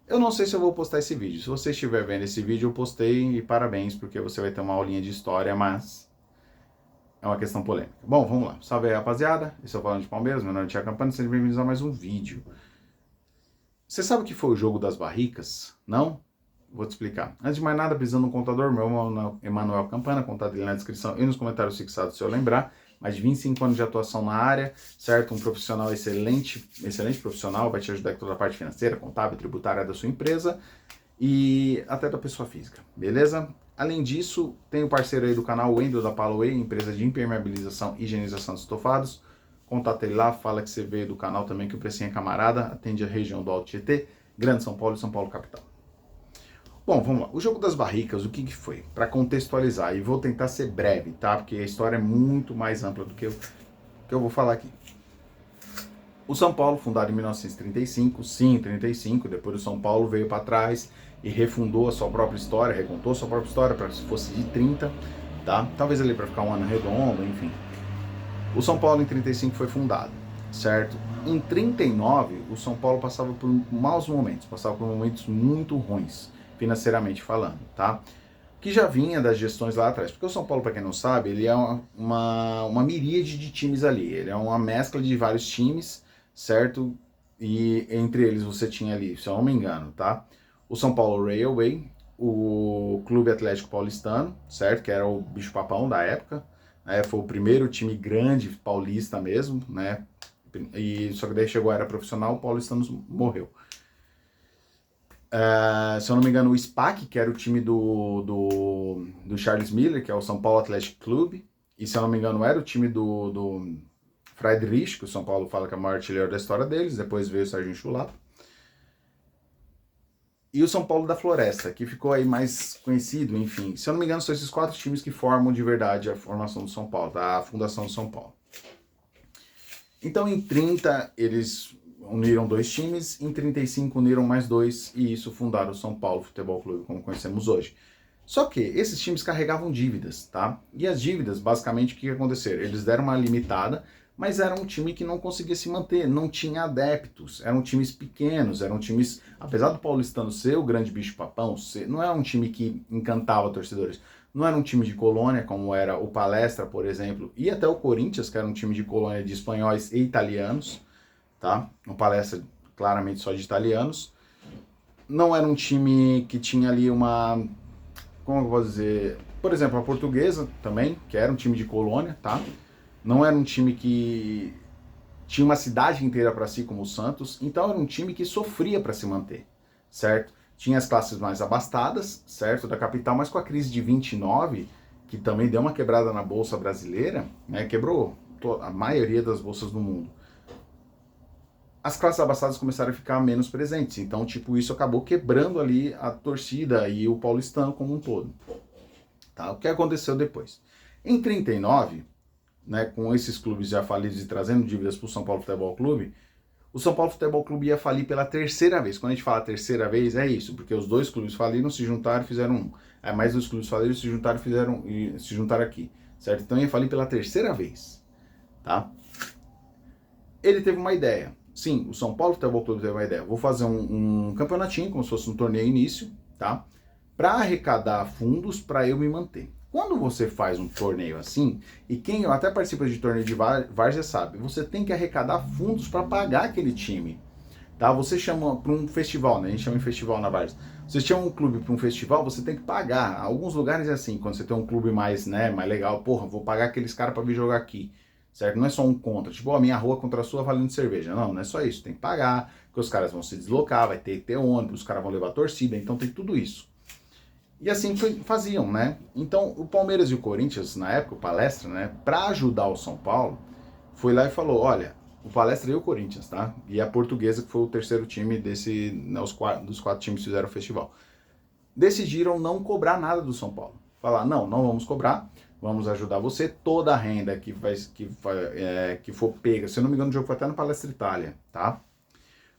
Eu não sei se eu vou postar esse vídeo. Se você estiver vendo esse vídeo, eu postei e parabéns, porque você vai ter uma aulinha de história, mas é uma questão polêmica. Bom, vamos lá. Salve aí, rapaziada. Esse é o Falando de Palmeiras, meu nome é Thiago Campana, sejam bem-vindos a mais um vídeo. Você sabe o que foi o jogo das barricas? Não? Vou te explicar. Antes de mais nada, precisando de um contador, meu nome é Emanuel Campana, contato dele na descrição e nos comentários fixados se eu lembrar. Mais de 25 anos de atuação na área, certo? Um profissional excelente profissional, vai te ajudar com toda a parte financeira, contábil, tributária da sua empresa e até da pessoa física, beleza? Além disso, tem o parceiro aí do canal, o Wendel da Paloway, empresa de impermeabilização e higienização de estofados. Contata ele lá, fala que você veio do canal também, que o precinho é camarada, atende a região do Alto Tietê, Grande São Paulo e São Paulo capital. Bom, vamos lá. O jogo das barricas, o que foi? Para contextualizar, e vou tentar ser breve, tá? Porque a história é muito mais ampla do que eu vou falar aqui. O São Paulo, fundado em 1935, sim, 35, depois o São Paulo veio para trás e refundou a sua própria história, recontou a sua própria história para que fosse de 30, tá? Talvez ali para ficar um ano redondo, enfim. O São Paulo em 35 foi fundado, certo? Em 39, o São Paulo passava por maus momentos, passava por momentos muito ruins, financeiramente falando, tá? Que já vinha das gestões lá atrás. Porque o São Paulo, para quem não sabe, ele é uma miríade de times ali. Ele é uma mescla de vários times, certo? E entre eles você tinha ali, se eu não me engano, tá? O São Paulo Railway, o Clube Atlético Paulistano, certo? Que era o bicho-papão da época. Foi o primeiro time grande paulista mesmo, né? E só que daí chegou a era profissional, o Paulistano morreu. Se eu não me engano, o SPAC, que era o time do Charles Miller, que é o São Paulo Athletic Club, e se eu não me engano, era o time do Friedrich, que o São Paulo fala que é o maior artilheiro da história deles, depois veio o Serginho Chulapa. E o São Paulo da Floresta, que ficou aí mais conhecido, enfim. Se eu não me engano, são esses 4 times que formam de verdade a formação do São Paulo, tá? A fundação do São Paulo. Então, em 30, eles uniram 2 times, em 35 uniram mais 2 e isso fundaram o São Paulo Futebol Clube, como conhecemos hoje. Só que esses times carregavam dívidas, tá? E as dívidas, basicamente, o que aconteceu? Eles deram uma limitada, mas era um time que não conseguia se manter, não tinha adeptos, eram times pequenos, eram times, apesar do paulistano ser o grande bicho-papão, não é um time que encantava torcedores, não era um time de colônia, como era o Palestra, por exemplo, e até o Corinthians, que era um time de colônia de espanhóis e italianos, tá? O Palestra claramente só de italianos. Não era um time que tinha ali uma, como eu vou dizer, por exemplo, a Portuguesa também, que era um time de colônia, tá? Não era um time que tinha uma cidade inteira para si como o Santos, então era um time que sofria para se manter, certo? Tinha as classes mais abastadas, certo, da capital, mas com a crise de 29, que também deu uma quebrada na bolsa brasileira, né, quebrou a maioria das bolsas do mundo. As classes abastadas começaram a ficar menos presentes, então, tipo, isso acabou quebrando ali a torcida e o paulistano como um todo. Tá? O que aconteceu depois? Em 39, né, com esses clubes já falidos e trazendo dívidas para o São Paulo Futebol Clube, o São Paulo Futebol Clube ia falir pela 3ª vez. Quando a gente fala terceira vez, é isso, porque os 2 clubes faliram, se juntaram e fizeram um. Aí mais 2 clubes faliram, se juntaram e se juntaram aqui, certo? Então ia falir pela 3ª vez, tá? Ele teve uma ideia. Sim, o São Paulo Futebol Clube teve uma ideia. Vou fazer um campeonatinho, como se fosse um torneio início, tá? Para arrecadar fundos para eu me manter. Quando você faz um torneio assim, e quem até participa de torneio de várzea sabe, você tem que arrecadar fundos para pagar aquele time. Tá? Você chama para um festival, né? A gente chama de festival na várzea. Você chama um clube para um festival, você tem que pagar. Alguns lugares é assim, quando você tem um clube mais, né, mais legal, porra, vou pagar aqueles caras para vir jogar aqui. Certo? Não é só um contra, tipo, a minha rua contra a sua valendo cerveja. Não, não é só isso. Tem que pagar, porque os caras vão se deslocar, vai ter que ter ônibus, os caras vão levar torcida, então tem tudo isso. E assim faziam, né? Então, o Palmeiras e o Corinthians, na época, o Palestra, né, para ajudar o São Paulo, foi lá e falou, olha, o Palestra e o Corinthians, tá? E a Portuguesa, que foi o terceiro time desse, né, dos 4 times que fizeram o festival. Decidiram não cobrar nada do São Paulo. Falar, não vamos cobrar, vamos ajudar você, toda a renda que for pega, se eu não me engano o jogo foi até no Palestra Itália, tá?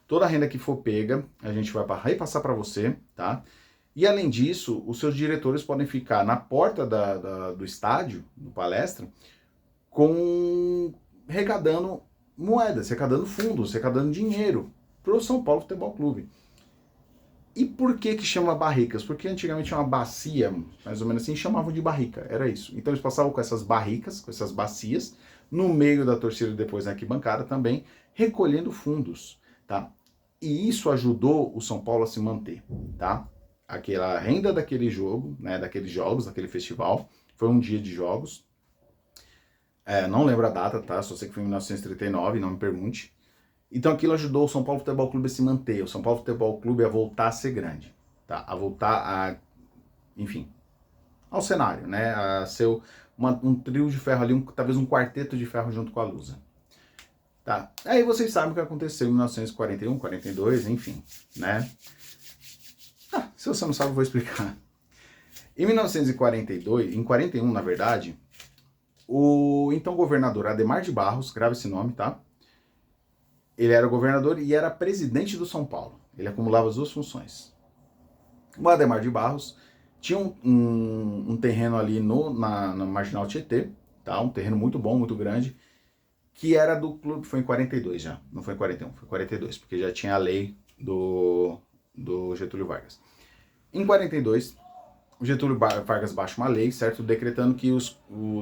Toda a renda que for pega, a gente vai repassar para você, tá? E além disso, os seus diretores podem ficar na porta do estádio, do Palestra, arrecadando moedas, arrecadando fundos, arrecadando dinheiro para o São Paulo Futebol Clube. E por que que chama barricas? Porque antigamente tinha uma bacia, mais ou menos assim, chamavam de barrica, era isso. Então eles passavam com essas barricas, com essas bacias, no meio da torcida, depois na arquibancada também, recolhendo fundos, tá? E isso ajudou o São Paulo a se manter, tá? Aquela renda daquele jogo, né, daqueles jogos, daquele festival, foi um dia de jogos, não lembro a data, tá? Só sei que foi em 1939, não me pergunte. Então aquilo ajudou o São Paulo Futebol Clube a se manter, o São Paulo Futebol Clube a voltar a ser grande, tá? A voltar a, enfim, ao cenário, né? A ser um trio de ferro ali, talvez um quarteto de ferro junto com a Lusa. Tá? Aí vocês sabem o que aconteceu em 1941, 42, enfim, né? Se você não sabe, eu vou explicar. Em 1942, em 41, na verdade, o então governador Adhemar de Barros, grave esse nome, tá? Ele era governador e era presidente do São Paulo. Ele acumulava as duas funções. O Adhemar de Barros tinha um terreno ali na Marginal Tietê, tá? Um terreno muito bom, muito grande, que era do clube, foi em 42 já, não foi em 41, foi em 42, porque já tinha a lei do Getúlio Vargas. Em 42, o Getúlio Vargas baixa uma lei, certo, decretando que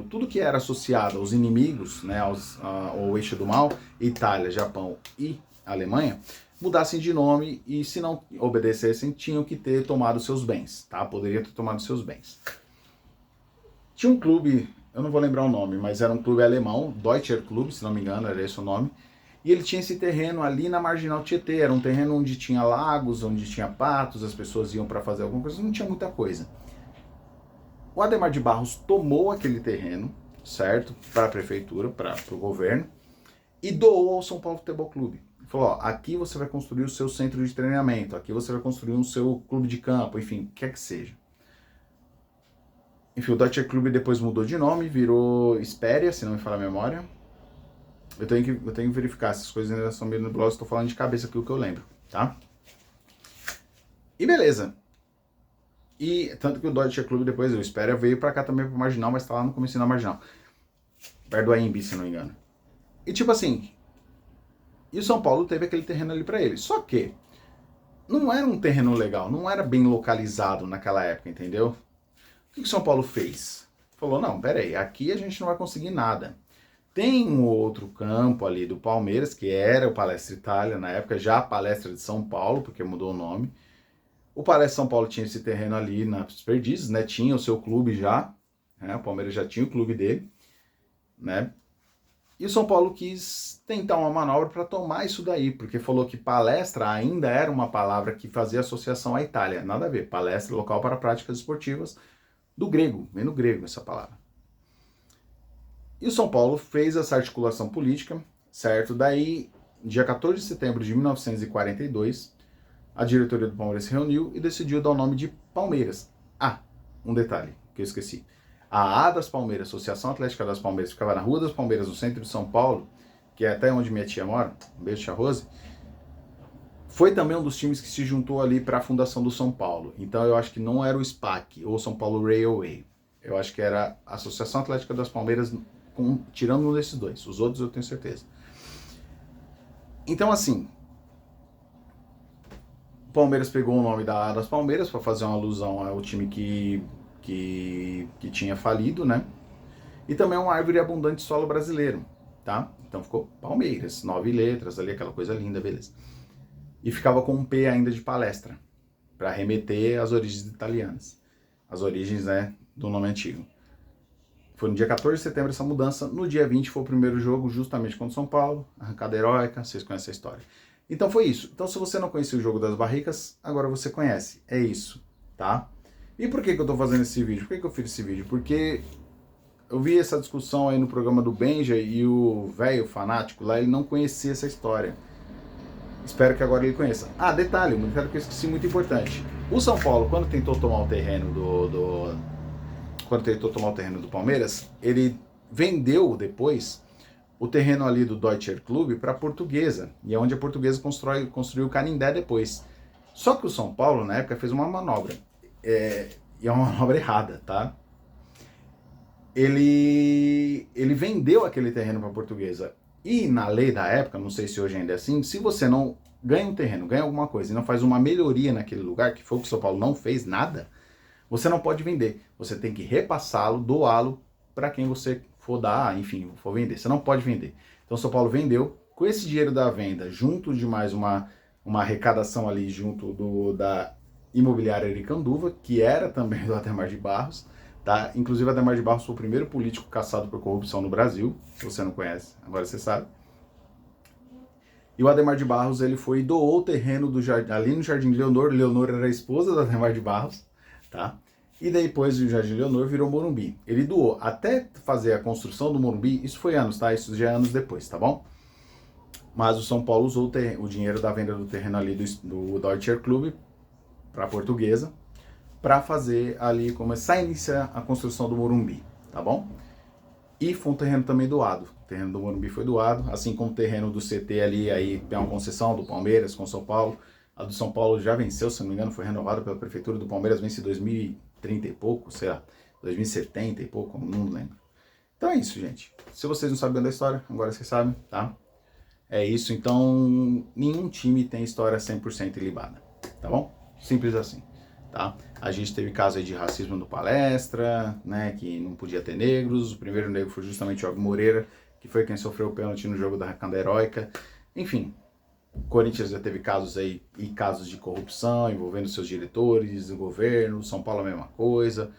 tudo que era associado aos inimigos, né, ao eixo do mal, Itália, Japão e Alemanha, mudassem de nome e, se não obedecessem, tinham que ter tomado seus bens, tá? Poderia ter tomado seus bens. Tinha um clube, eu não vou lembrar o nome, mas era um clube alemão, Deutscher Club, se não me engano, era esse o nome, e ele tinha esse terreno ali na Marginal Tietê, era um terreno onde tinha lagos, onde tinha patos, as pessoas iam para fazer alguma coisa, não tinha muita coisa. O Adhemar de Barros tomou aquele terreno, certo, para a prefeitura, para o governo, e doou ao São Paulo Futebol Clube. Falou, ó, aqui você vai construir o seu centro de treinamento, aqui você vai construir o seu clube de campo, enfim, o que quer que seja. Enfim, o Deutscher Clube depois mudou de nome, virou Espéria, se não me falha a memória. Eu tenho que verificar, essas coisas ainda são meio nebulosas, estou falando de cabeça aqui o que eu lembro, tá? E beleza. E tanto que o Deutscher Clube depois, o Espéria, veio pra cá também pro Marginal, mas tá lá no começo da Marginal. Perto do AMB, se não me engano. E tipo assim, e o São Paulo teve aquele terreno ali pra ele. Só que não era um terreno legal, não era bem localizado naquela época, entendeu? O que o São Paulo fez? Falou, não, peraí, aqui a gente não vai conseguir nada. Tem um outro campo ali do Palmeiras, que era o Palestra Itália, na época, já a Palestra de São Paulo, porque mudou o nome. O Palestra São Paulo tinha esse terreno ali nas Perdizes, né? Tinha o seu clube já, né? O Palmeiras já tinha o clube dele, né? E o São Paulo quis tentar uma manobra para tomar isso daí, porque falou que palestra ainda era uma palavra que fazia associação à Itália. Nada a ver. Palestra, local para práticas esportivas, do grego, vem no grego essa palavra. E o São Paulo fez essa articulação política, certo? Daí, dia 14 de setembro de 1942, a diretoria do Palmeiras se reuniu e decidiu dar o nome de Palmeiras. Ah, um detalhe que eu esqueci. A das Palmeiras, Associação Atlética das Palmeiras, ficava na Rua das Palmeiras, no centro de São Paulo, que é até onde minha tia mora, um beijo, tia Rose, foi também um dos times que se juntou ali para a fundação do São Paulo. Então eu acho que não era o SPAC ou São Paulo Railway. Eu acho que era a Associação Atlética das Palmeiras, tirando um desses dois. Os outros eu tenho certeza. Então assim, o Palmeiras pegou o nome das Palmeiras para fazer uma alusão ao time que tinha falido, né? E também uma árvore abundante solo brasileiro, tá? Então ficou Palmeiras, 9 letras ali, aquela coisa linda, beleza. E ficava com um P ainda de palestra, para remeter às origens italianas. As origens, né, do nome antigo. Foi no dia 14 de setembro essa mudança. No dia 20 foi o primeiro jogo, justamente contra o São Paulo. Arrancada heróica, vocês conhecem a história. Então foi isso. Então se você não conhecia o jogo das barricas, agora você conhece. É isso, tá? E por que eu tô fazendo esse vídeo? Por que eu fiz esse vídeo? Porque eu vi essa discussão aí no programa do Benja e o velho fanático lá, ele não conhecia essa história. Espero que agora ele conheça. Ah, detalhe, um detalhe que eu esqueci muito importante. O São Paulo, quando tentou tomar o terreno do Palmeiras, ele vendeu depois o terreno ali do Deutscher Clube para a Portuguesa, e é onde a Portuguesa construiu o Canindé depois. Só que o São Paulo, na época, fez uma manobra. E é uma manobra errada, tá? Ele vendeu aquele terreno para a Portuguesa. E na lei da época, não sei se hoje ainda é assim, se você não ganha um terreno, ganha alguma coisa e não faz uma melhoria naquele lugar, que foi o que o São Paulo não fez nada, você não pode vender. Você tem que repassá-lo, doá-lo para quem você for dar, enfim, for vender. Você não pode vender. Então o São Paulo vendeu. Com esse dinheiro da venda, junto de mais uma arrecadação ali junto da imobiliária Aricanduva, que era também do Adhemar de Barros, tá? Inclusive, Adhemar de Barros foi o primeiro político caçado por corrupção no Brasil. Se você não conhece, agora você sabe. E o Adhemar de Barros, ele foi e doou o terreno do jardim, ali no Jardim Leonor. Leonor era a esposa do Adhemar de Barros, tá? E depois o Jardim Leonor virou Morumbi. Ele doou. Até fazer a construção do Morumbi, isso foi anos, tá? Isso já é anos depois, tá bom? Mas o São Paulo usou o dinheiro da venda do terreno ali do Deutscher Club para a Portuguesa, para fazer ali, começar a iniciar a construção do Morumbi, tá bom? E foi um terreno também doado. O terreno do Morumbi foi doado, assim como o terreno do CT ali, aí tem uma concessão do Palmeiras com São Paulo. A do São Paulo já venceu, se não me engano, foi renovada pela Prefeitura do Palmeiras, vence em 2030 e pouco, sei lá, 2070 e pouco, não lembro. Então é isso, gente. Se vocês não sabem da história, agora vocês sabem, tá? É isso, então nenhum time tem história 100% ilibada, tá bom? Simples assim, tá? A gente teve caso aí de racismo no Palestra, né, que não podia ter negros. O primeiro negro foi justamente o Og Moreira, que foi quem sofreu o pênalti no jogo da Canda Heróica. Enfim, o Corinthians já teve casos aí e casos de corrupção envolvendo seus diretores, o governo. São Paulo a mesma coisa.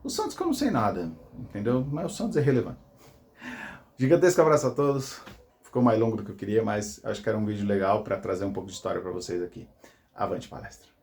O Santos que eu não sei nada, entendeu? Mas o Santos é relevante. Gigantesco abraço a todos. Ficou mais longo do que eu queria, mas acho que era um vídeo legal para trazer um pouco de história para vocês aqui. Avante palestra!